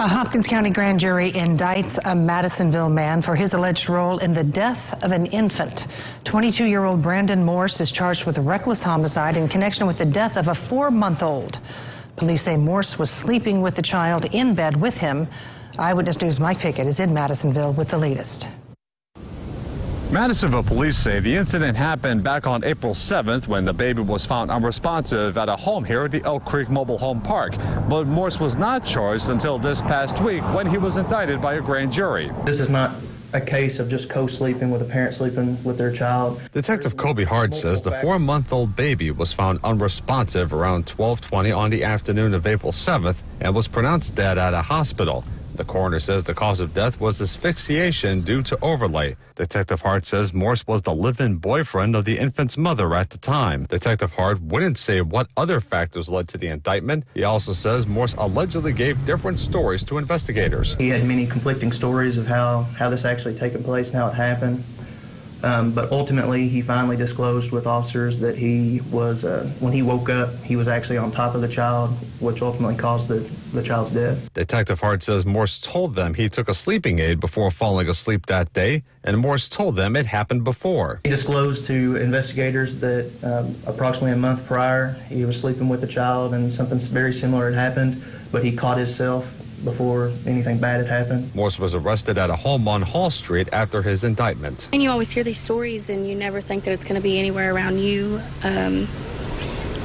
A Hopkins County grand jury indicts a Madisonville man for his alleged role in the death of an infant. 22-year-old Brandon Morse is charged with a reckless homicide in connection with the death of a 4-month-old. Police say Morse was sleeping with the child in bed with him. Eyewitness News' Mike Pickett is in Madisonville with the latest. Madisonville police say the incident happened back on April 7th when the baby was found unresponsive at a home here at the Elk Creek Mobile Home Park. But Morse was not charged until this past week when he was indicted by a grand jury. This is not a case of just co-sleeping with a parent sleeping with their child. Detective Kobe Hart says the 4-month-old baby was found unresponsive around 12:20 on the afternoon of April 7th and was pronounced dead at a hospital. The coroner says the cause of death was asphyxiation due to overlay. Detective Hart says Morse was the live-in boyfriend of the infant's mother at the time. Detective Hart wouldn't say what other factors led to the indictment. He also says Morse allegedly gave different stories to investigators. He had many conflicting stories of how this actually taken place and how it happened. But ultimately, he finally disclosed with officers that he was, when he woke up, he was actually on top of the child, which ultimately caused the child's death. Detective Hart says Morse told them he took a sleeping aid before falling asleep that day, and Morse told them it happened before. He disclosed to investigators that approximately a month prior, he was sleeping with the child and something very similar had happened, but he caught himself before anything bad had happened. Morse was arrested at a home on Hall Street after his indictment. And you always hear these stories and you never think that it's going to be anywhere around you.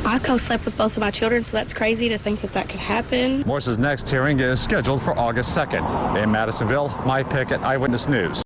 I co-slept with both of my children, so that's crazy to think that that could happen. Morse's next hearing is scheduled for August 2nd. In Madisonville, Mike Pickett, Eyewitness News.